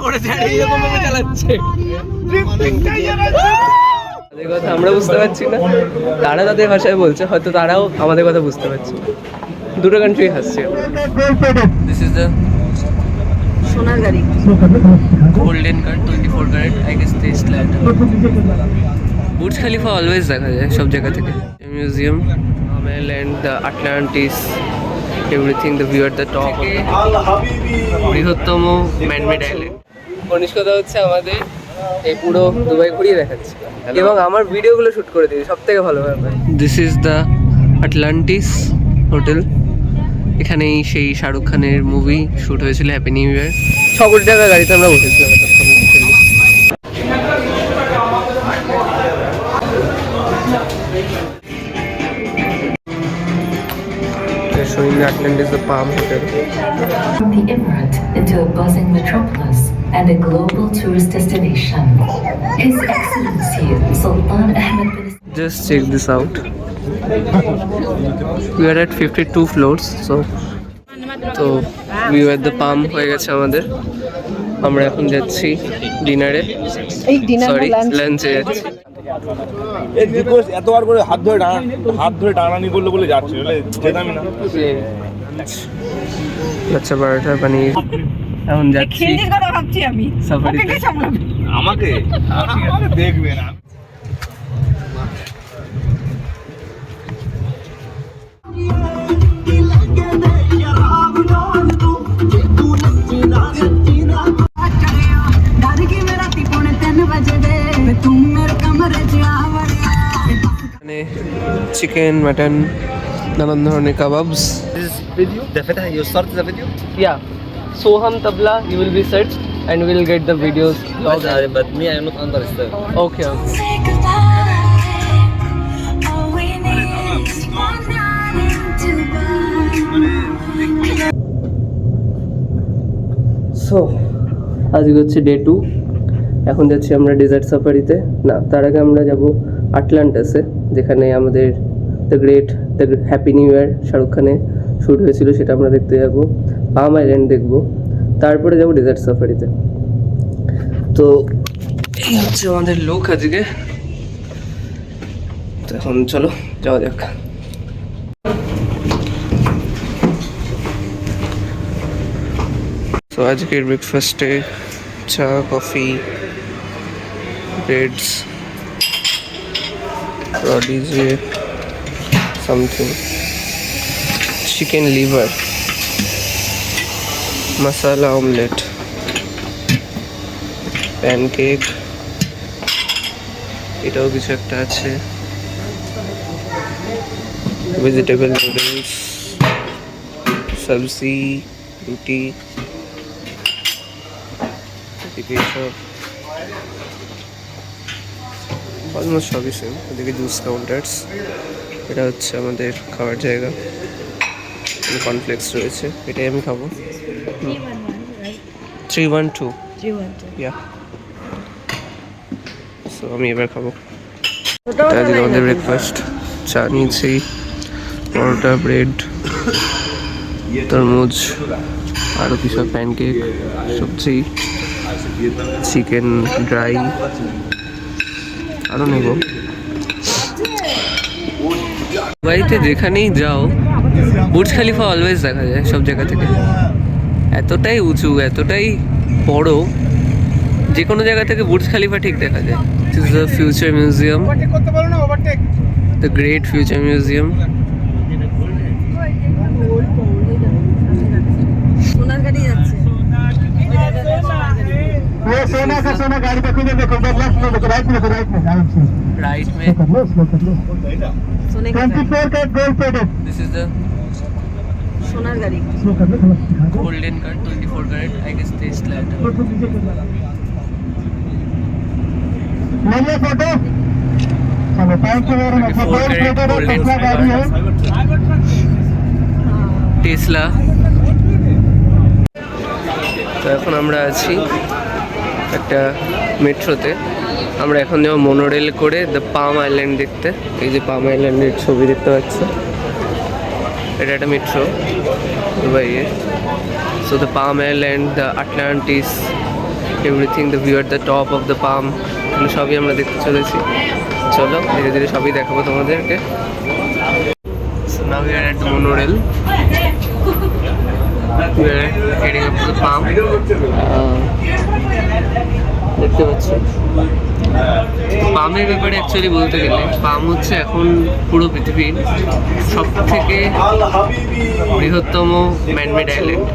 করেছে আর এইরকম ভাবে চালাচ্ছে। তাদের কথা আমরা বুঝতে পারছি না, তারা তাদের ভাষায় বলছে, হয়তো তারাও আমাদের কথা বুঝতে পারছে। দুটো কান্ট্রি হাসছে। দিস ইজ দ্য সোনার গাড়ি, golden car 24 carat, I guess Tesla. Burj Khalifa always দেখা যায় সব জায়গা থেকে। মিউজিয়াম, আমেল and the Atlantis, everything, the view at the top of বৃহত্তম ম্যানমেড আইল্যান্ড। কনিষ্কতা হচ্ছে আমাদের এই পুরো দুবাই ঘুরিয়ে দেখাচ্ছে এবং আমার ভিডিওগুলো শ্যুট করে দিই সব থেকে ভালো ব্যাপার। This is the Atlantis hotel. এখানেই সেই শাহরুখ খানের মুভি শ্যুট হয়েছিল, হ্যাপি নিউ ইয়ার। 6 কোটি টাকা গাড়িতে আমরা বসেছিলাম এতক্ষণ। Showing the Atlantis, the Palm Hotel. From the emirate into a buzzing metropolis and a global tourist destination. His Excellency Sultan Ahmed bin Just check this out. We are at 52 floors, so we are at the Palm হয়ে গেছে আমাদের। আমরা এখন যাচ্ছি ডিনারে, sorry লাঞ্চে যাচ্ছি। এতবার করে হাত ধরে টানানি করলো বলে যাচ্ছে, যেতামই না। আচ্ছা, বারোটা পানির এখন যাচ্ছি আমি সাফারিতে। আমাকে দেখবে না। চিকেন, মাটন, নানান ধরনের kebabs. You start the video? Yeah, Soham Tabla, you will be searched and we'll get the videos. But me, I am not understand. Okay, okay. So আজকে হচ্ছে ডে 2। এখন যাচ্ছি আমরা ডেজার্ট সাফারিতে। না, তার আগে আমরা যাব আটলান্টাসে, যেখানে আমাদের the happy new year Shahrukh খানের শ্যুট হয়েছিল, সেটা আমরা দেখতে যাব। পাম আইল্যান্ড দেখব, তারপরে যাব ডেজার্ট সাফারিতে। তো এই হচ্ছে আমাদের লোক আজকে। তো এখন চলো যাওয়া যাক। তো আজকের ব্রেকফাস্টে চা, কফি, ব্রেডস, রডিজে something, chicken liver, masala omelette, pancake, এটাও কিছু একটা আছে, ভেজিটেবল নুডলস, সবজি, রুটি, এদিকে সব অলমোস্ট সবই সেম। এদিকে জুস কাউন্টার্স, এটা হচ্ছে আমাদের খাওয়ার জায়গা, কর্নফ্লেক্স রয়েছে, এটাই আমি খাবো। 312 ইয়া। সো আমি এবার খাবো। আজকে আমাদের ব্রেকফাস্ট, চা নিয়েছি, পরোটা, ব্রেড, তরমুজ, আরও কিছু প্যানকেক, সবজি, চিকেন ড্রাই, আরও নেব। দুবাইতে যেখানেই যাও বুর্জ খলিফা অলওয়েজ দেখা যায় সব জায়গা থেকে। এতটাই উঁচু, এতটাই বড়, যে কোনো জায়গা থেকে বুর্জ খলিফা ঠিক দেখা যায়। This is the future museum, the great future museum. সোনার গাড়ি যাচ্ছে। सोना गाड़ी देखो देखो राइट में राइट में सोने का 24 का gold plated. This is the সোনার গাড়ি, golden card 24 carat, I guess Tesla. ले फोटो। चलो thank you very much. Gold plated Tesla गाड़ी है, টেসলা। তো এখন আমরা আছি একটা মেট্রোতে। আমরা এখন যাবো মনোরেল করে দ্য পাম আইল্যান্ড দেখতে। এই যে পাম আইল্যান্ডের ছবি দেখতে পাচ্ছি, এটা একটা মেট্রো দুবাইয়ে। So the Palm Island, the Atlantis, everything, the view at the top of the Palm, এগুলো সবই আমরা দেখতে চলেছি। চলো ধীরে ধীরে সবই দেখাবো তোমাদেরকে। So now we are at the monorail. We are heading up to the palm. দেখতে পাচ্ছ পামের ব্যাপারে অ্যাকচুয়ালি বলতে গেলে পাম হচ্ছে এখন পুরো পৃথিবীর সব থেকে বৃহত্তম manmade island,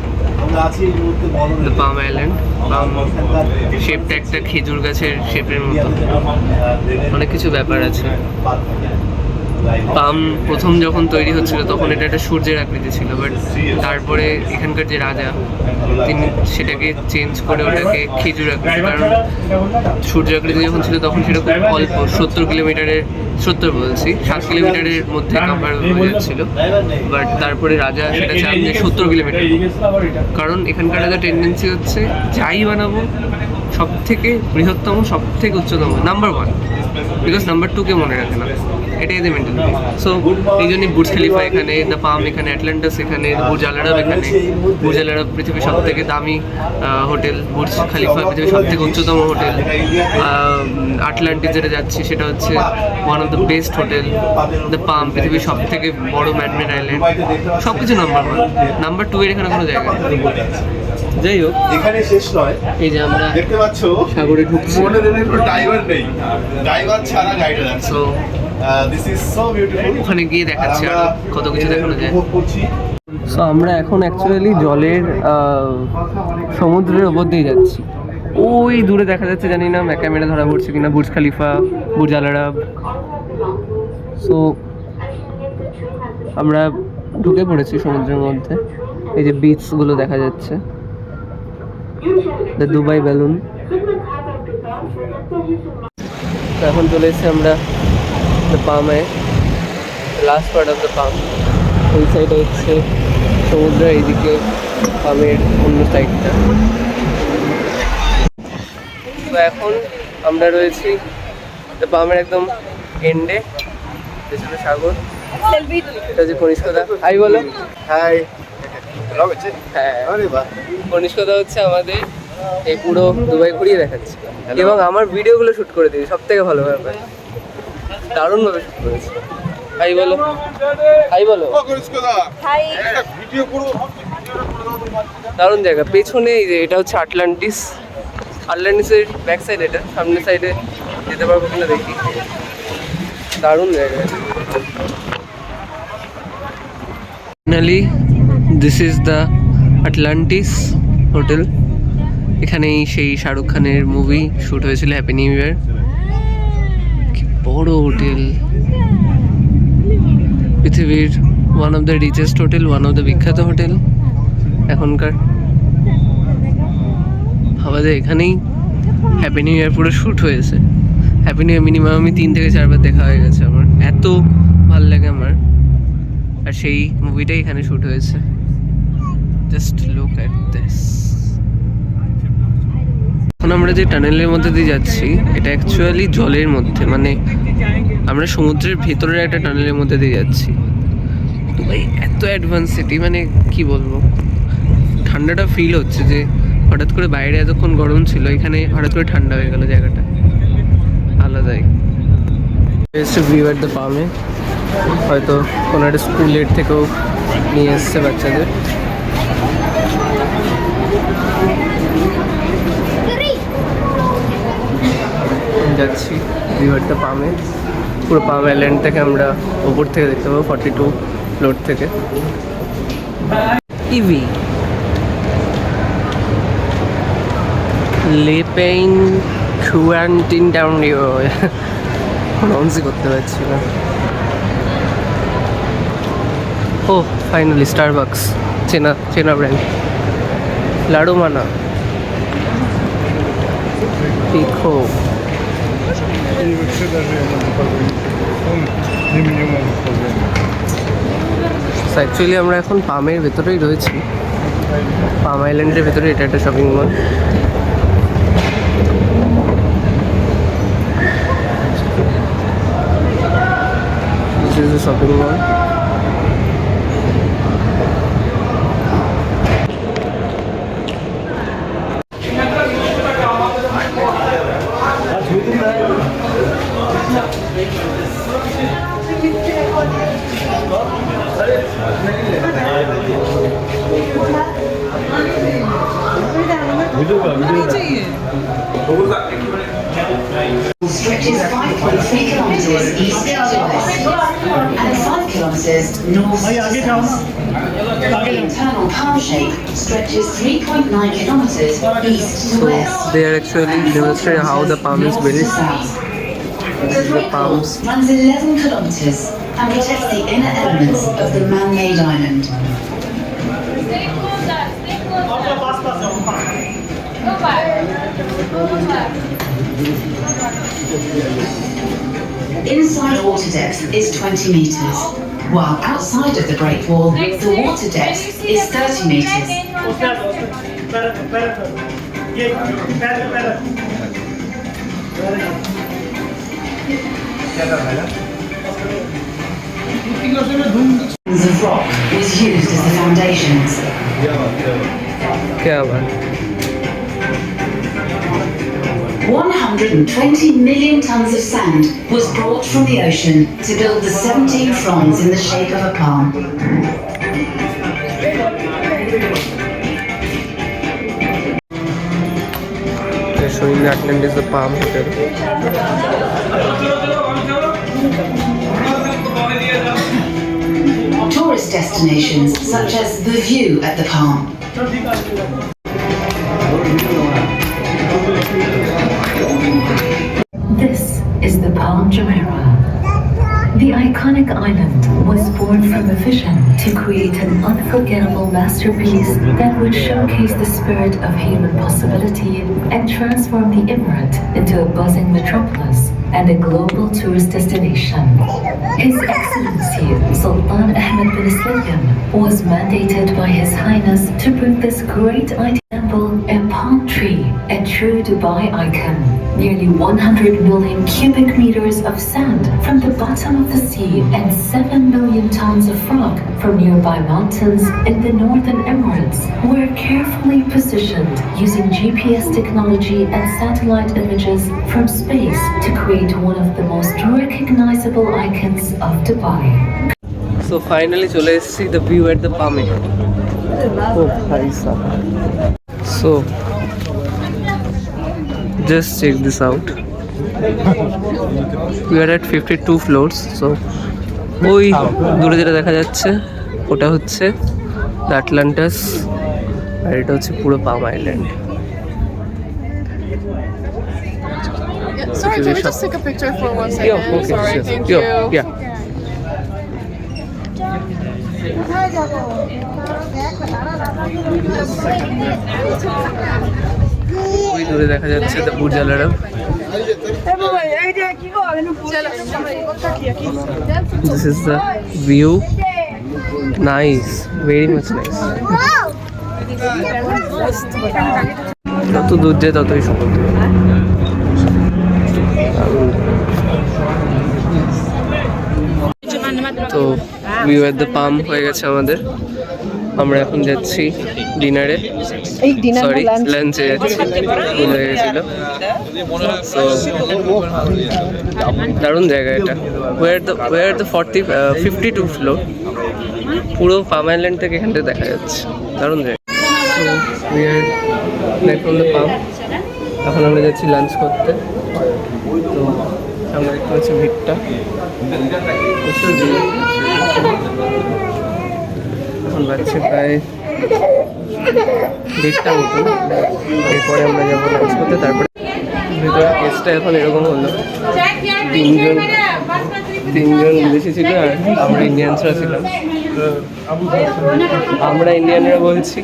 the Palm Island. Palm শেপটা একটা খেজুর গাছের শেপের মতো, অনেক কিছু ব্যাপার আছে। পাম প্রথম যখন তৈরি হচ্ছিল তখন এটা একটা সূর্যের আকৃতি ছিল, বাট তারপরে এখানকার যে রাজা তিনি সেটাকে চেঞ্জ করে ওটাকে খেজুর আকৃতি, কারণ সূর্য আকৃতি যখন ছিল তখন সেটা খুব অল্প 70 কিলোমিটারের, 7 কিলোমিটারের মধ্যে কভার হয়ে যাচ্ছিল, বাট তারপরে রাজা সেটা চান যে 70 কিলোমিটার, কারণ এখানকার রাজা টেন্ডেন্সি হচ্ছে যাই বানাবো সব থেকে বৃহত্তম, সব থেকে উচ্চতম, নাম্বার 1, বিকজ নাম্বার 2-কে মনে রাখে না, এটাই এদের মেন্টালিটি। সো এই জন্যই বুর্জ খলিফা এখানে, দ্য পাম এখানে, অ্যাটলান্টাস এখানে, বুর্জ আল আরব এখানে। বুর্জ আল আরব পৃথিবীর সব থেকে দামি হোটেল, বুর্জ খলিফা পৃথিবীর সব থেকে উচ্চতম হোটেল, আটলান্টিস যেটা যাচ্ছি সেটা হচ্ছে one of the best hotel, the Palm পৃথিবীর সব থেকে বড় ম্যানমেড আইল্যান্ড, সব কিছু নাম্বার 1, নাম্বার 2 এর এখানে কোনো জায়গা নেই। যাই হোক, এখানে শেষ নয়, এই যে আমরা দেখতে পাচ্ছ সাগরে ঢুকছি। মোটরের কোনো ড্রাইভার নেই, ড্রাইভার ছাড়া গাইডার আছে। So this is so beautiful. ওখানে গিয়ে দেখাচ্ছি আর কত কিছু দেখানো যায়। উপভোগ করছি। সো আমরা এখন অ্যাকচুয়ালি জলের সমুদ্রের ওপর দিয়ে যাচ্ছি। ওই দূরে দেখা যাচ্ছে, জানি না ক্যামেরা ধরা পড়ছে কিনা, বুর্জ খলিফা, বুর্জ আল আরব। সো আমরা ঢুকে পড়েছি সমুদ্রের মধ্যে। এই যে বিচগুলো দেখা যাচ্ছে, দ্য দুবাই বেলুন। এখন চলে এসেছি আমরা দ্য পামে, last part of the Palm. ওই সাইডে হচ্ছে সমুদ্র, এইদিকে পামের অন্য সাইডটা। তো এখন আমরা রয়েছি দ্য পামের একদম এন্ডে, পেছনে সাগর, এটা হচ্ছে কনিষ্কদা। হাই বলো। হাই। হ্যাঁ, আরে বাহ। কনিষ্কদা হচ্ছে আমাদের এই পুরো দুবাই ঘুরিয়ে দেখাচ্ছে, এবং আমার ভিডিওগুলো শ্যুট করে দিই, সব থেকে ভালো ব্যাপার, দারুণভাবে শ্যুট করেছে। হাই বলো, হাই বলো। হাই। ভিডিও করব। দারুণ জায়গা। পেছনে এই যে এটা হচ্ছে আটলান্টিস, আটলান্টিসের ব্যাক সাইড, এটা সামনের সাইডে যেতে পারবো কিনা দেখি। দারুণ জায়গা। Finally this is the Atlantis hotel. এখানেই সেই শাহরুখ খানের মুভি শ্যুট হয়েছিল, হ্যাপি নিউ ইয়ার। কি বড় হোটেল, পৃথিবীর one of the richest hotel, one of the বিখ্যাত হোটেল এখনকার। ভাবা যায় এখানেই হ্যাপি নিউ ইয়ার পুরো শ্যুট হয়েছে। হ্যাপি নিউ ইয়ার মিনিমাম আমি 3 থেকে 4 বার দেখা হয়ে গেছে আমার, এত ভাল লাগে আমার। আর সেই মুভিটাই এখানে শ্যুট হয়েছে। Just look at this. এখন আমরা যে টানেলের মধ্যে দিয়ে যাচ্ছি এটা অ্যাকচুয়ালি জলের মধ্যে, মানে আমরা সমুদ্রের ভেতরের একটা টানেলের মধ্যে দিয়ে যাচ্ছি। দুবাই এত অ্যাডভান্স সিটি, মানে কি বলবো, ঠান্ডাটা ফিল হচ্ছে যে হঠাৎ করে বাইরে এতক্ষণ গরম ছিল, এখানে হঠাৎ করে ঠান্ডা হয়ে গেল, জায়গাটা আলাদাই। ভিউ অ্যাট দ্য পামে, হয়তো কোনো একটা স্কুলের থেকেও নিয়ে এসছে বাচ্চাদের। যাচ্ছি ভিউ অ্যাট দ্য পামে, পুরো পাম আইল্যান্ড থেকে আমরা ওপর থেকে দেখতে পাবো 42 ফ্লোর থেকে। ইভি লেপেইন কুয়ান্টিন টাউন প্রনাউন্সই করতে পারছি না। ও ফাইনালি স্টারবাকস, চেনা চেনা ব্র্যান্ড। লাডু মানা, পিখো। অ্যাকচুয়ালি আমরা এখন পামের ভেতরেই রয়েছি, পাম আইল্যান্ডের ভেতরে। এটা একটা shopping mall. This is the shopping mall. Stretches 5.3 kilometers east to west and 5 kilometers north to south. The internal palm shape stretches 3.9 kilometers east to So west. they are actually demonstrating how the palm is north to built. south. The Great Wall palms. runs 11 kilometers and protects the inner elements of the man-made island. Inside water depth is 20 meters, while outside of the Great Wall, the water depth is 30 meters. Of rock was used as the foundations. क्या बात 120 million tons of sand was brought from the ocean to build the 17 fronds in the shape of a palm. They're showing that land is the palm hotel. Tourist destinations such as the view at the palm. This is the Palm Jumeirah. The iconic island was born from a vision to create an unforgettable masterpiece that would showcase the spirit of human possibility and transform the emirate into a buzzing metropolis and a global tourist destination. His Excellency Sultan Ahmed bin Sulayman was mandated by His Highness to bring this great idea a palm tree, a true Dubai icon. Nearly 100 million cubic meters of sand from the bottom of the sea and 7 million tons of rock from nearby mountains in the Northern Emirates were carefully positioned using GPS technology and satellite images from space to create one of the most recognizable icons of Dubai. So finally চলে এসেছি the view at the palm. Oh ভাই সাহেব. So just check this out. We are at 52 floors. So ওই দূরে যেটা দেখা যাচ্ছে ওটা হচ্ছে দ্য আটলান্টাস আর এটা হচ্ছে পুরো পাম island. Sorry, can we just take a picture for 1 second? Yeah, okay, Sorry, sure. thank Yeah, you. yeah. ওই দূরে দেখা যাচ্ছে the Burj Al Arab. This is the view. Nice, very much nice. যত দূর যায় ততই সমুদ্র। তো ভিউ এট দ্য পাম হয়ে গেছে আমাদের। আমরা এখন যাচ্ছি ডিনারে, সরি লাঞ্চে যাচ্ছি, ভুল হয়ে গেছিল। সো দারুণ জায়গা এটা। ওয়ার দ্য 52 ফ্লোর, পুরো পাম আইল্যান্ড থেকে এখানটা দেখা যাচ্ছে, দারুণ জায়গা। So we are back from the Palm. এখন আমরা যাচ্ছি লাঞ্চ করতে। তো আমরা দেখতে পাচ্ছি ভিড়টা প্রচুর ভিড়। এখন বাজছে প্রায় 1:30 মতো। এরপরে আমরা যাবো লাঞ্চ করতে। তারপরে ভেতরে কেসটা এখন এরকম হলো, তিনজন বিদেশি ছিল আর আমরা ইন্ডিয়ানসরা ছিলাম। আমরা ইন্ডিয়ানরা বলছি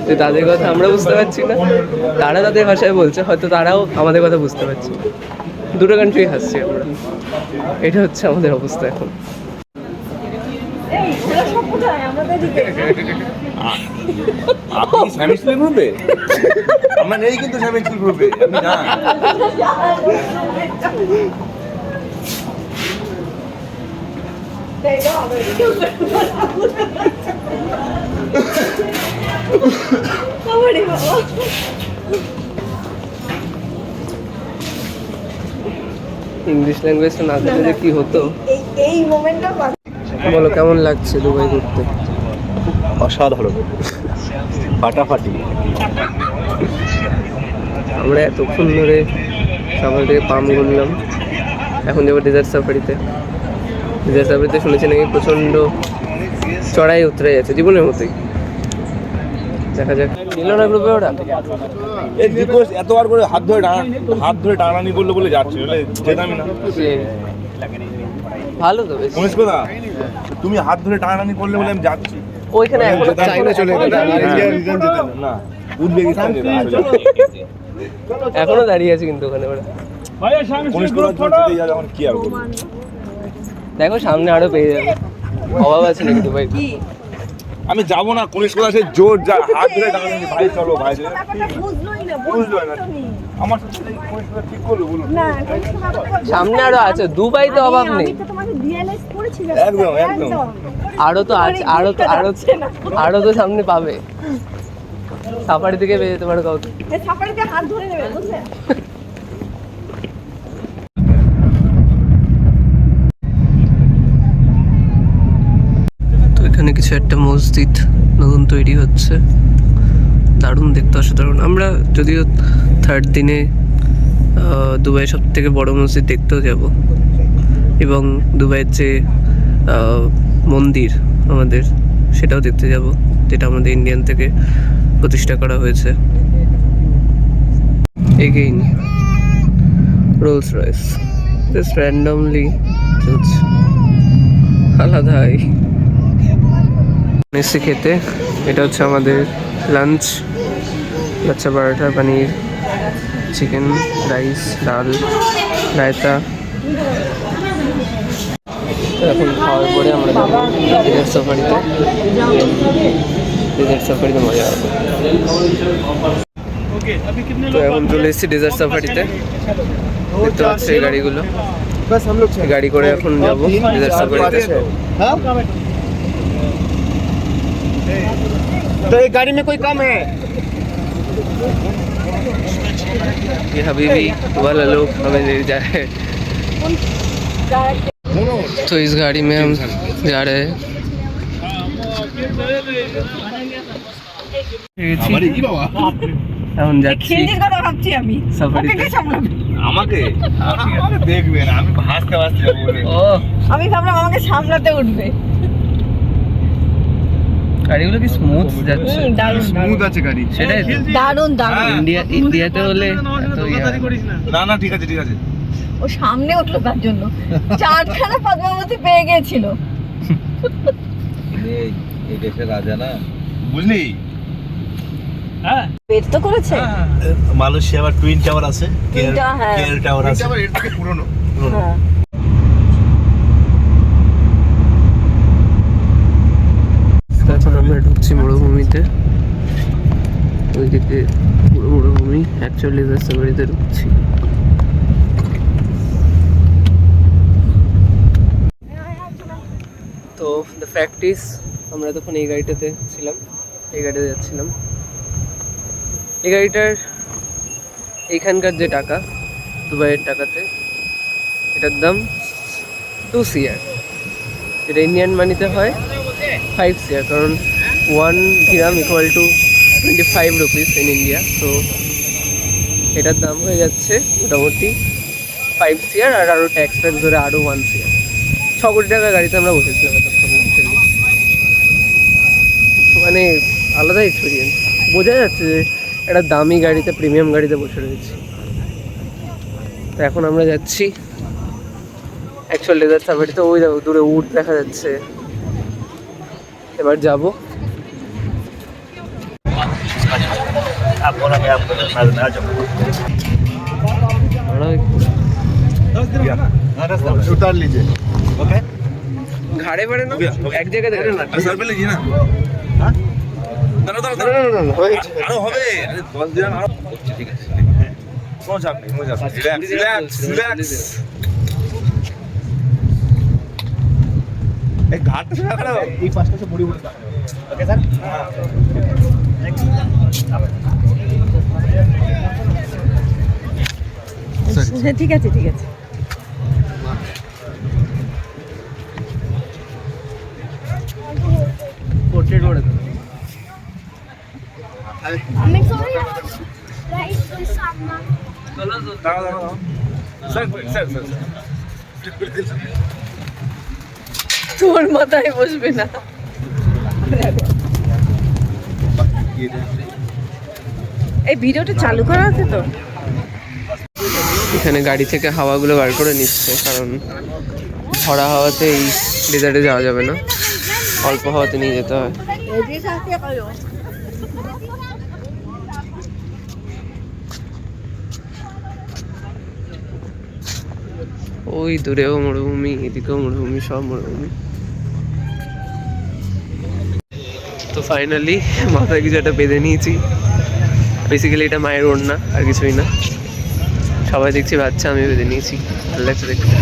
যে তাদের কথা আমরা বুঝতে পারছি না, তারা তাদের ভাষায় বলছে, হয়তো তারাও আমাদের কথা বুঝতে পারছে। দুটো কান্ট্রি হাসছি আমরা। এটা হচ্ছে আমাদের অবস্থা এখন। আপনি স্বামী স্ত্রী গ্রুপে? আমরা নেই কিন্তু স্বামী স্ত্রী গ্রুপে, আপনি না। ইংলিশ ল্যাঙ্গুয়েজটা না জানলে কি হতো। এই মোমেন্টটা বলো কেমন লাগছে দুবাই ঘুরতে? অসাধারণ, ফাটাফাটি। আমরা এতক্ষণ ধরে সকাল থেকে পাম ঘুরলাম, এখন যাবো ডেজার্ট সাফারিতে। ডেজার্ট সাফারিতে শুনেছি নাকি প্রচণ্ড চড়াই উতরে যাচ্ছে জীবনের মতোই। দেখা যাক, নিল না গ্রুপে ওরা। এই রিকোয়েস্ট এতবার করে হাত ধরে টানানি করলো বলে যাচ্ছে, যেতামই না। ভালো তো বেশ। উনিশ কথা, তুমি হাত ধরে টানানি করলে বলে আমি যাচ্ছি। ওইখানে এখনো চাইনা চলে গেল না, উজবেকিস্তান এখনো দাঁড়িয়ে আছে কিন্তু ওখানে ওরা। উনিশ কথা যেতে যাবে, এখন কি আর করবো। দেখো সামনে আরো পেয়ে যাবে, অভাব আছে নাকি তো ভাই। আমি যাবো না, পুলিশ কোথা সে জোর যা হাত ধরে টানানি, ভাই চলো ভাই। বুঝলো না আমার সাথে পুলিশ কোথা ঠিক করলো বলুন। সামনে আরো আছে, দুবাইতে অভাব নেই। একদম একদম। আরো তো আছে, আরো তো সামনে পাবে। সাফারি থেকে পেয়ে যেতে পারো কাউকে। সাফারিতে হাত ধরে নেবে, বুঝলে? তো এখানে কিছু একটা মসজিদ নতুন তৈরি হচ্ছে, দারুণ দেখতে, অসাধারণ। আমরা যদিও থার্ড দিনে দুবাই সব থেকে বড় মসজিদ দেখতেও যাব, এবং দুবাইয়ের যে মন্দির আমাদের সেটাও দেখতে যাব, যেটা আমাদের ইন্ডিয়ান থেকে প্রতিষ্ঠা করা হয়েছে। Again Rolls Royce just randomly চলছে, আলাদাই। এসে খেতে, এটা হচ্ছে আমাদের লাঞ্চ, লাচ্ছা পরাঠা, পনির, চিকেন, রাইস, ডাল, রায়তা। এখন খাওয়ার পরে আমরা যাবো ডেজার্ট সাফারিতে। ডেজার্ট সাফারিতে মজা হবে। তো এখন চলে এসেছি ডেজার্ট সাফারিতে, দেখতে পাচ্ছি এই গাড়িগুলো। গাড়ি করে এখন যাবো ডেজার্ট সাফারিতে। तो एक गाड़ी में कोई कम है? ये हबीबी वाला लोग हमें ले जा रहे हैं। तो इस गाड़ी में हम जा रहे हैं। এখন যাচ্ছি খিলজির কথা ভাবছি আমি। সাফারিতে। ওকে কে সামলাবে? আমাকে দেখবে না, আমি হাসতে হাসতে যাবো বলে। ও আমি ভাবলাম আমাকে সামলাতে উঠবে। গাড়িগুলো কি স্মুথ যাচ্ছে, দারুণ स्मूथ আছে গাড়ি। সেটাই তো। দারুণ দারুণ। ইন্ডিয়াতে হলে এত না না ঠিক আছে ঠিক আছে। ও সামনে উঠলো তার জন্য 4খানা পদ্মাবতী পেয়ে গিয়েছিল। এই দেশের রাজা না, বুঝলি? বের তো করেছে। মালয়েশিয়া আবার টুইন টাওয়ার আছে, হ্যাঁ। কেএল টাওয়ার আছে। এর থেকে পুরনো। হ্যাঁ। এখন আমরা ঢুকছি মরুভূমিতে, ওইদিকে পুরো মরুভূমি, অ্যাকচুয়ালি সাফারিতে ঢুকছি। তো দ্য ফ্যাক্ট ইজ, আমরা তখন এই গাড়িটাতে ছিলাম, এই গাড়িতে যাচ্ছিলাম। এই গাড়িটার এইখানকার যে টাকা, দুবাইয়ের টাকাতে, এটার দাম 2 CR, যেটা ইন্ডিয়ান মানিতে হয় 5 CR, কারণ 1 dirham equal to 25 rupees in India. তো এটার দাম হয়ে যাচ্ছে মোটামুটি 5 CR, আর আরও ট্যাক্স ফ্যাক্স ধরে আরও 1 CR। 6 কোটি টাকা গাড়িতে আমরা বসেছিলাম এতক্ষণ। মানে আলাদা এক্সপিরিয়েন্স, বোঝা যাচ্ছে যে একটা দামি গাড়িতে, প্রিমিয়াম গাড়িতে বসে রয়েছি। তো এখন আমরা যাচ্ছি অ্যাকচুয়াল ডেজার্ট সাফারিতে। ওই দেখো দূরে উট দেখা যাচ্ছে, এবার যাব। उतार लीजिए। ओके ঘাড়ে পড়ে না, এক জায়গায় দেখে না। স্যার পেলে কি না? দাঁড়াও দাঁড়াও দাঁড়াও, আরো হবে। আরে 10 দিন আরো হচ্ছে, ঠিক আছে। কোনো চাপ নেই, কোনো চাপ নেই। Relax relax. এই ঘাটটা ছাড়া এই পাশটা সে মুড়ি মুড়ি ওকে স্যার। ঠিক আছে ঠিক আছে। পোর্ট্রেট করে দাও। আমি সরি। দাঁড়াও দাঁড়াও স্যার স্যার স্যার তোর মাথায় বসবে না। এই ভিডিওটা চালু করা আছে তো? এখানে গাড়ি থেকে হাওয়াগুলো বার করে নিচ্ছে, কারণ ভরা হাওয়াতে এই ডেজার্টে যাওয়া যাবে না, অল্প হাওয়াতে নিয়ে যেতে হয়। ওই দূরেও মরুভূমি, এদিকেও মরুভূমি, সব মরুভূমি। তো ফাইনালি মাথায় কিছু একটা বেঁধে নিয়েছি। বেসিক্যালি এটা মায়ের ওড়না, আর কিছুই না। সবাই দেখছি বাচ্চা, আমি বেঁধে নিয়েছি, ভালো লাগছে দেখতে।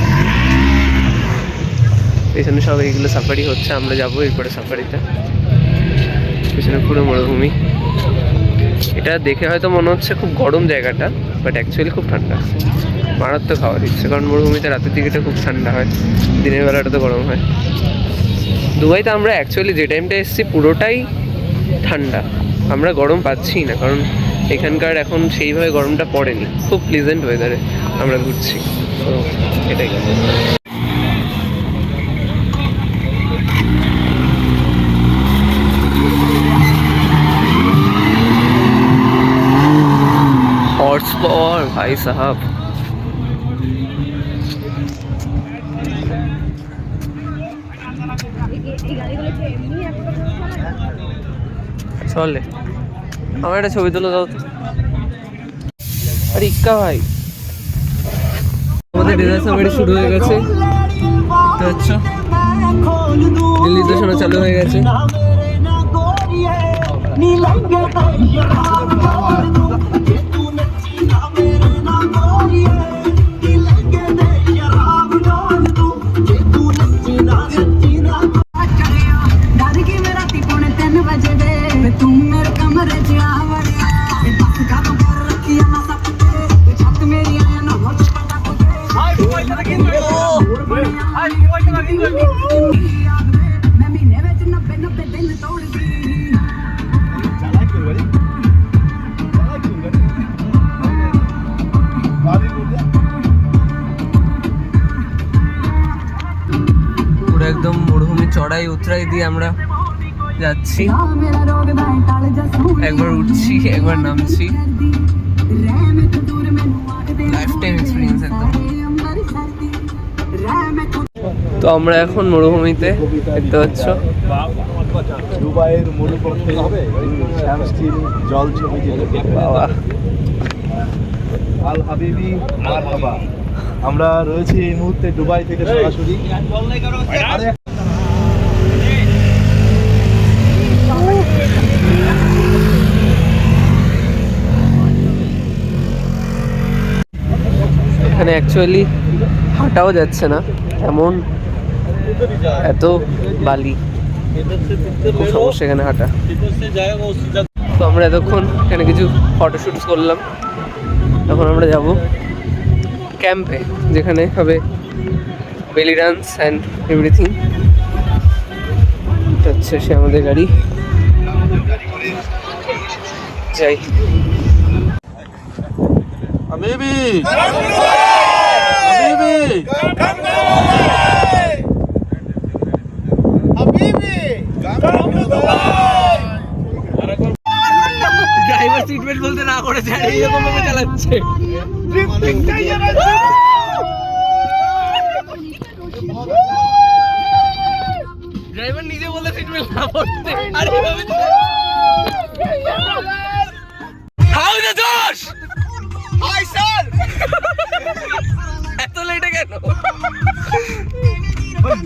পেছনে সব এইগুলো সাফারি হচ্ছে, আমরা যাবো এরপরে সাফারিতে। পেছনে পুরো মরুভূমি। এটা দেখে হয়তো মনে হচ্ছে খুব গরম জায়গাটা, বাট অ্যাকচুয়ালি খুব ঠান্ডা। মারাত্মক খাওয়া দিচ্ছে, কারণ মরুভূমিতে রাতের দিকেটা খুব ঠান্ডা হয়, দিনের বেলাটা তো গরম হয়। দুবাইতে আমরা অ্যাকচুয়ালি যে টাইমটা এসেছি পুরোটাই ঠান্ডা, আমরা গরম পাচ্ছি না, কারণ এখানকার এখন সেইভাবে গরমটা পড়েনি। খুব প্লিজেন্ট ওয়েদারে আমরা ঘুরছি, তো এটাই। हॉर्स पावर भाई साहब। চলে আমার একটা ছবি তুলে দাও তো। আরে ইক্কা ভাই, আমাদের ডেজার্ট সাফারি শুরু হয়ে গেছে। তো আচ্ছা, দিল নির্দেশনা চালু হয়ে গেছে। একদম মরুভূমি চড়াই উতরাই দিয়ে আমরা যাচ্ছি, একবার উঠছি একবার নামছি। লাইফ টাইম এক্সপিরিয়েন্স একদম। তো আমরা এখন মরুভূমিতে, দেখতে পাচ্ছ। দুবাইয়ের মরুপথে শ্যামস্টিল জল ছবি বাবা, আল হাবিবি মারহাবা। আমরা রয়েছি এই মুহূর্তে দুবাই থেকে সরাসরি। এখানে অ্যাকচুয়ালি হাঁটাও যাচ্ছে না, এমন এত বালি, খুব সমস্যা এখানে হাঁটা। তো আমরা এতক্ষণ এখানে কিছু ফটোশুটস করলাম, এখন আমরা যাব ক্যাম্পে, যেখানে হবে বেলি ডান্স অ্যান্ড এভরিথিং। এটা হচ্ছে সে আমাদের গাড়ি, যাই। হাবিবি হাবিবি ড্রাইভার সিট বেল্ট বলতে না করেছে, আর এইরকম ভাবে চালাচ্ছে। ড্রাইভার নিজে বলে সিট বেল্ট না পড়তে, আর এইভাবে হাউ দ্য জোশ। হাই স্যার, এত লেটে কেন?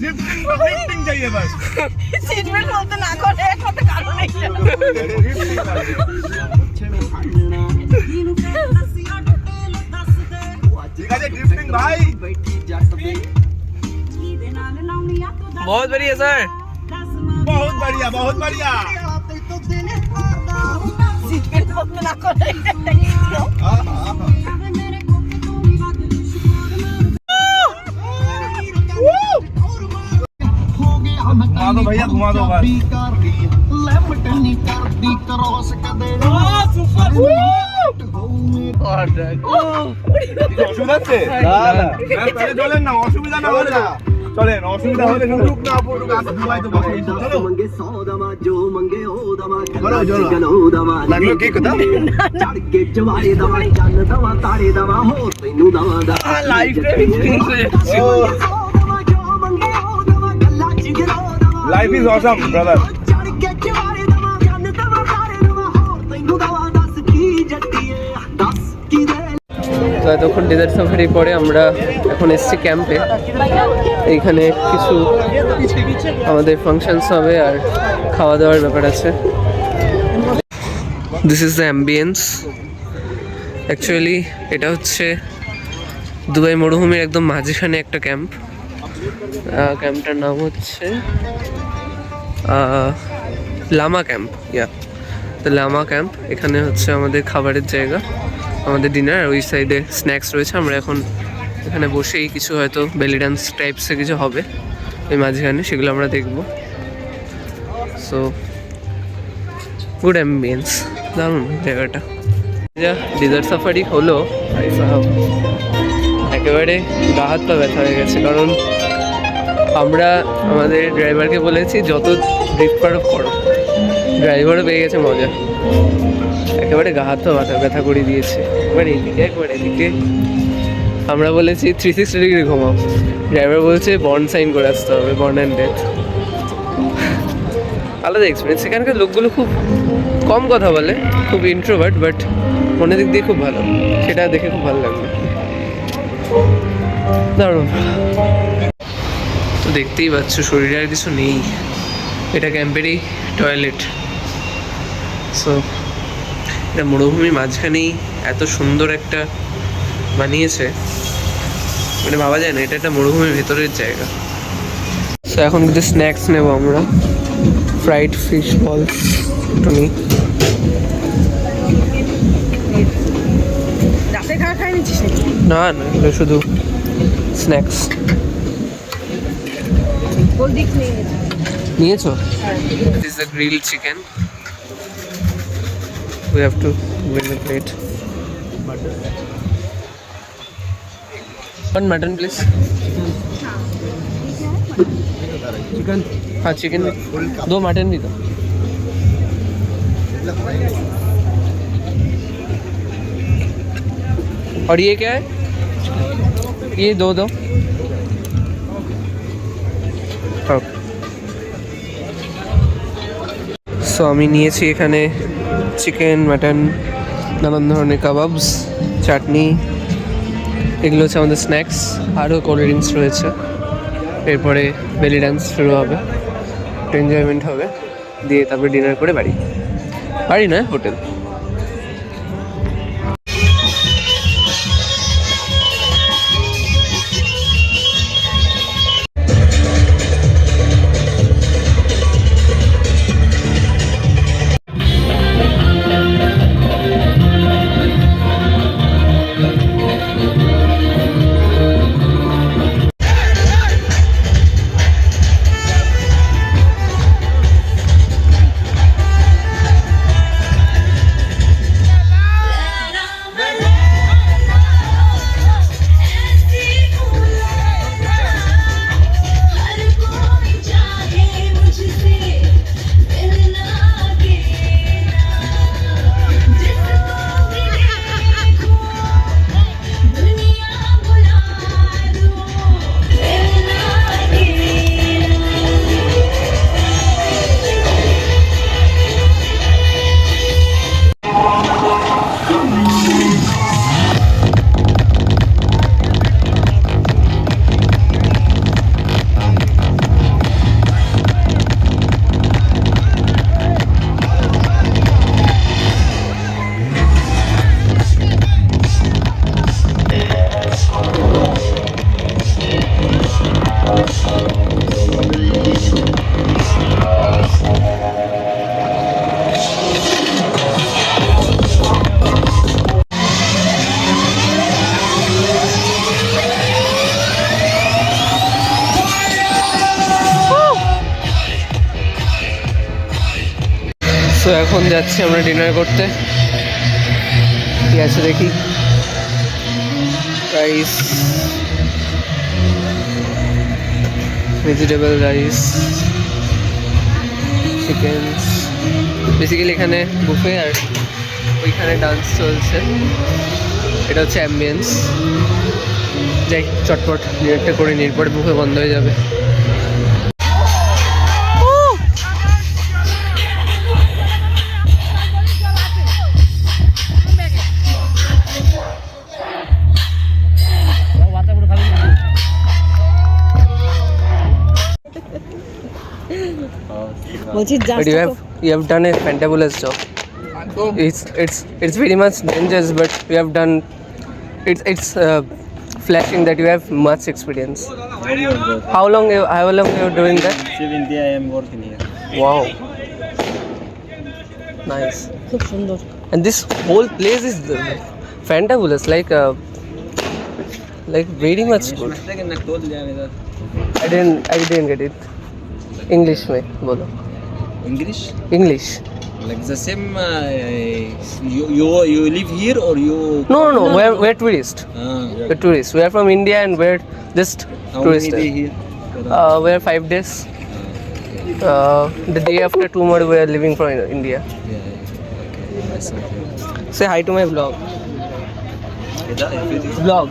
ড্রিফটিং चाहिए बस। সিট বেল্ট বলতে না করে কত কারণ নেই। ঠিক আছে ড্রিফটিং ভাই। बहुत बढ़िया सर, बहुत बढ़िया बहुत बढ़िया। সিট বেল্ট বলতে না করে घुमा दो भैया, घुमा दो बस। কিছু অসুবিধা আছে? হ্যাঁ, তাহলে চলেন না, অসুবিধা না হলে না। চলেন, অসুবিধা হলে শুধু না পড়ুক, আসুক, দুবাই তো বসে। চলো। লাগলো কি কথা? Life is awesome, brother. তো এতক্ষণ ডেজার্ট সাফারি পরে আমরা এখন এসেছি ক্যাম্পে। এইখানে কিছু আমাদের ফাংশনস হবে আর খাওয়া দাওয়ার ব্যাপার আছে। This is the ambience. Actually এটা হচ্ছে দুবাই মরুভূমির একদম মাঝখানে একটা ক্যাম্প। ক্যাম্পটার নাম হচ্ছে লামা ক্যাম্প। তো লামা ক্যাম্প, এখানে হচ্ছে আমাদের খাবারের জায়গা, আমাদের ডিনার। ওই সাইডে স্ন্যাক্স রয়েছে। আমরা এখন এখানে বসেই কিছু হয়তো বেলি ডান্স টাইপসে কিছু হবে ওই মাঝখানে, সেগুলো আমরা দেখবো। সো গুড অ্যাম্বিয়েন্স, দারুণ জায়গাটা। যা ডেজার্ট সাফারি হলো, একেবারে গা হাত পা ব্যথা হয়ে গেছে, কারণ আমরা আমাদের ড্রাইভারকে বলেছি যত ড্রিপ করো, ড্রাইভারও পেয়ে গেছে মজা, একেবারে গা হাত পা ব্যথা করে দিয়েছে। একবার এদিকে একবার এদিকে। আমরা বলেছি 360 ডিগ্রি ঘুমাও, ড্রাইভার বলছে বন্ড সাইন করে আসতে হবে, বন্ড অ্যান্ড ডেথ। আলাদা এক্সপিরিয়েন্স। সেখানকার লোকগুলো খুব কম কথা বলে, খুব ইন্ট্রোভার্ট, বাট মনের দিক দিয়ে খুব ভালো, সেটা দেখে খুব ভালো লাগলো। দারুণ। তো দেখতেই পাচ্ছ শরীরে আর কিছু নেই, এটা ক্যাম্পেরই টয়লেট। সো এটা মরুভূমির মাঝখানেই এত সুন্দর একটা বানিয়েছে, মানে ভাবা যায় না এটা একটা মরুভূমির ভেতরের জায়গা। সো এখন কিছু স্ন্যাক্স নেব আমরা। ফ্রাইড ফিশ বলস একটু নিই। না না, এগুলো শুধু স্ন্যাক্স। নিয়েছো? This is a grilled chicken. We have to bring the plate. One mutton, please. Chicken. हाँ चिकन, 2 मटन भी दो। और ये क्या है? ये दो। সো আমি নিয়েছি এখানে চিকেন, মাটন, নানান ধরনের কাবাবস, চাটনি, এগুলো হচ্ছে আমাদের স্ন্যাক্স। আরও কোল্ড ড্রিঙ্কস রয়েছে। এরপরে বেলি ডান্স শুরু হবে, একটু এনজয়মেন্ট হবে, দিয়ে তারপরে ডিনার করে বাড়ি নয় হোটেল। সো এখন যাচ্ছি আমরা ডিনার করতে। কি আছে দেখি। Rice, vegetable rice, chicken. Basically এখানে বুফে আর ওইখানে ডান্স চলছে। এটা হচ্ছে অ্যাম্বিয়েন্স। যাই চটপট ডিনারটা করে নিয়ে পরে বুফে বন্ধ হয়ে যাবে। বলছি But you have done a fantabulous job. It's very much dangerous, but you have done. It's flashing that you have much experience. How long you are doing that? 70 I am working here. Wow. Nice. খুব সুন্দর। And this whole place is fantabulous, like very much good. I didn't get it. English में बोलो। English? English. Like the same. You live here or you? No. We're tourists. We're tourists. We are from India and we're just How tourists. many day here? We're 5 days. The day after tomorrow we are leaving from India. Yeah. Okay. Say hi to my vlog. Vlog.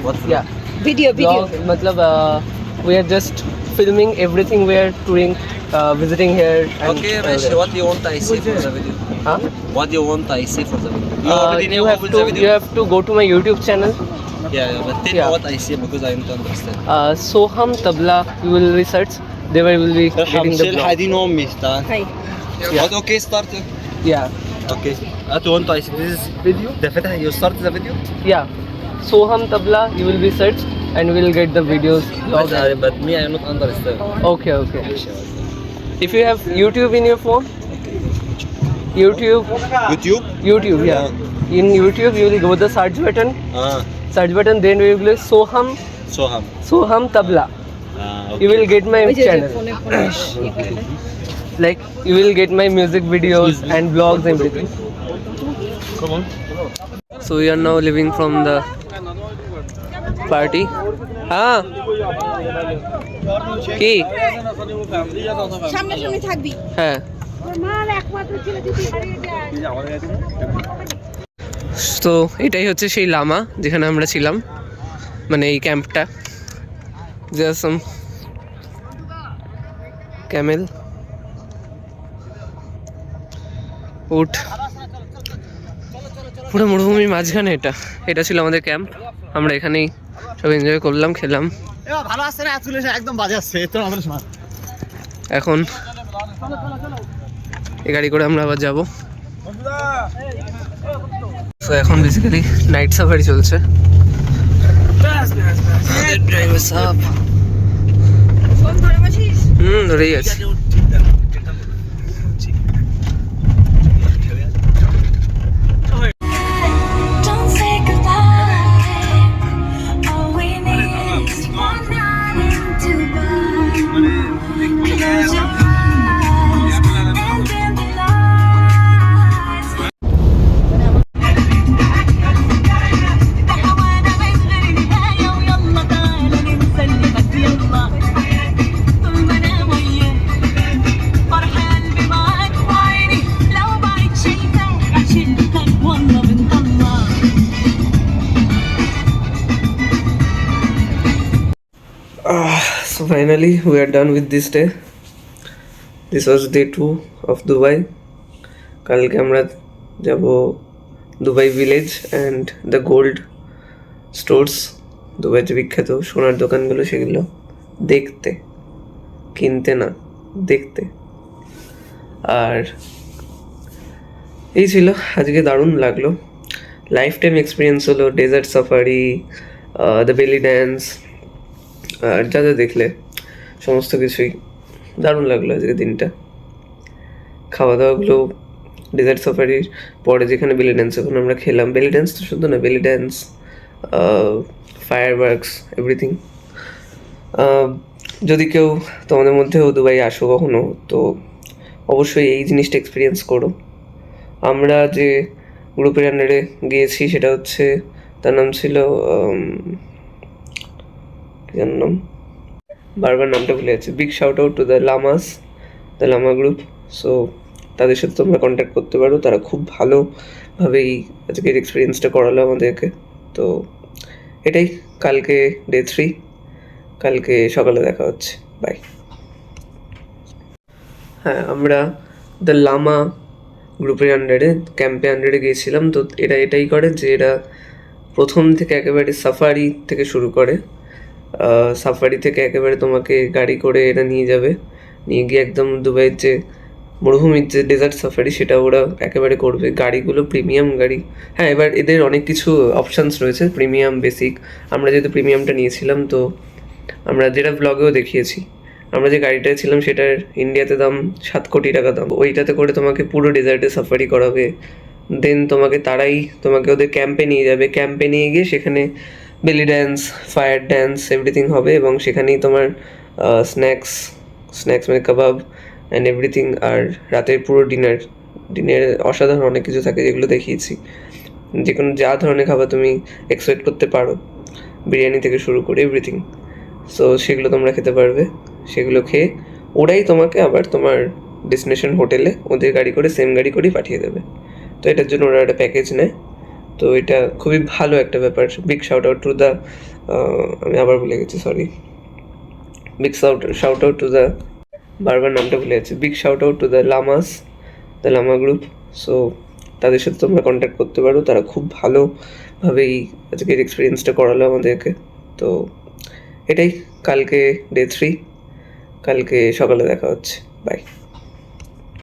What? Yeah. Video Vlog. मतलब we are just filming everything we are doing, visiting here. And, Okay, Ramesh, what do you want I say for the video? Huh? What do you want I say for the video? You already know how the video? You have to go to my YouTube channel. Yeah, but tell Yeah. me what I say because I don't understand. Soham Tabla. You will research. There we will be getting the vlog. Hi Yeah. What? Okay, start. Yeah. Okay. What do you want I say? This is video. The Fatah, you start the video? Yeah. Soham Tabla. You will be search and we will get the videos. Vlog. But me, I don't understand. Okay. If you have YouTube in your phone, YouTube, yeah. In YouTube, you will go the search button. Then you will Soham Tabla. You will get my channel. ফোনে Like you will get my music videos and vlogs and everything. Come on. So we are now leaving from the party. কি সামনে থাকবি। হ্যাঁ তো এটাই হচ্ছে সেই লামা যেখানে আমরা ছিলাম, মানে এই ক্যাম্পটা। জাসম ক্যামেল উট, পুরো মরুভূমির মাঝখানে এটা ছিল আমাদের ক্যাম্প। আমরা এখানেই সব এনজয় করলাম, খেলাম। ভালো আসছে না, একদম বাজে আসছে তো আমাদের সময়। এখন এই গাড়ি করে আমরা আবার যাবো। তো এখন বেসিক্যালি নাইট সাফারি চলছে। ড্রাইভার সাহেব ধরেই আছে। Don't say goodbye. All we need is one night in Dubai. Close your eyes and dim the lights. تعالى من غير نهاية ويلا تعالى ننسى اللي فات يلا. طول ما أنا وياك فرح قلبي معاك وعيني لو بعيد شايفاك عشلتك والله بنطلع. So finally we are done with this day. This was day 2 of Dubai. কালকে আমরা যাব Dubai village and the gold stores, দুবাইতে বিখ্যাত সোনার দোকানগুলো, সেগুলো দেখতে, কিনতে না, দেখতে। আর এই ছিল আজকে, দারুণ লাগলো। লাইফ টাইম এক্সপিরিয়েন্স হলো, ডেজার্ট সাফারি, দ্য বেলি ড্যান্স, আর যা দেখলে সমস্ত কিছুই দারুণ লাগলো আজকে দিনটা। খাওয়া দাওয়াগুলো ডেজার্ট সাফারির পরে যেখানে বেলি ড্যান্স, ওখানে আমরা খেলাম। বেলি ড্যান্স তো শুধু না, বেলি ড্যান্স, ফায়ার ওয়ার্কস, এভরিথিং। যদি কেউ তোমাদের মধ্যেও দুবাই আসো কখনো, তো অবশ্যই এই জিনিসটা এক্সপিরিয়েন্স করো। আমরা যে গ্রুপের আন্ডারে গিয়েছি সেটা হচ্ছে তার নাম ছিল কি যেন নাম, বারবার নামটা ভুলে যাচ্ছে। Big shout out to the Lama group. So তাদের সাথে তোমরা কন্ট্যাক্ট করতে পারো, তারা খুব ভালোভাবেই আজকের এক্সপিরিয়েন্সটা করালো আমাদেরকে। তো এটাই, কালকে ডে 3, কালকে সকালে দেখা হচ্ছে, বাই। হ্যাঁ, আমরা দ্য লামা গ্রুপের আন্ডারে, ক্যাম্পে আন্ডারে গিয়েছিলাম। তো এরা এটাই করে যে এরা প্রথম থেকে একেবারে সাফারি থেকে শুরু করে। সাফারি থেকে একেবারে তোমাকে গাড়ি করে এরা নিয়ে যাবে, নিয়ে গিয়ে একদম দুবাইয়ের যে মরুভূমির যে ডেজার্ট সাফারি সেটা ওরা একেবারে করবে। গাড়িগুলো প্রিমিয়াম গাড়ি। হ্যাঁ, এবার এদের অনেক কিছু অপশানস রয়েছে, প্রিমিয়াম, বেসিক। আমরা যেহেতু প্রিমিয়ামটা নিয়েছিলাম, তো আমরা যেটা ব্লগেও দেখিয়েছি, আমরা যে গাড়িটায় ছিলাম সেটার ইন্ডিয়াতে দাম 7 কোটি টাকা দাম। ওইটাতে করে তোমাকে পুরো ডেজার্টে সাফারি করাবে। দেন তোমাকে ওদের ক্যাম্পে নিয়ে যাবে। ক্যাম্পে নিয়ে গিয়ে সেখানে বেলি ড্যান্স, ফায়ার ড্যান্স, এভরিথিং হবে, এবং সেখানেই তোমার স্ন্যাক্স মানে কাবাব অ্যান্ড এভরিথিং। আর রাতের পুরো ডিনার অসাধারণ অনেক কিছু থাকে, যেগুলো দেখিয়েছি। যে কোনো যা ধরনের খাবার তুমি এক্সপেক্ট করতে পারো, বিরিয়ানি থেকে শুরু করে এভরিথিং। সো সেগুলো তোমরা খেতে পারবে। সেগুলো খেয়ে ওরাই তোমাকে আবার তোমার ডেস্টিনেশন হোটেলে ওদের গাড়ি করে, সেম গাড়ি করেই পাঠিয়ে দেবে। তো এটার জন্য ওরা একটা প্যাকেজ নেয়। তো এটা খুবই ভালো একটা ব্যাপার। Big shout out to the, আমি আবার ভুলে গেছি, sorry. Big shout out to the, বারবার নামটা ভুলে যাচ্ছে। Big shout out to the Lama group. So তাদের সাথে তোমরা কন্ট্যাক্ট করতে পারো, তারা খুব ভালোভাবেই আজকের এক্সপিরিয়েন্সটা করালো আমাদেরকে। তো এটাই, কালকে ডে 3, কালকে সকালে দেখা হচ্ছে, বাই।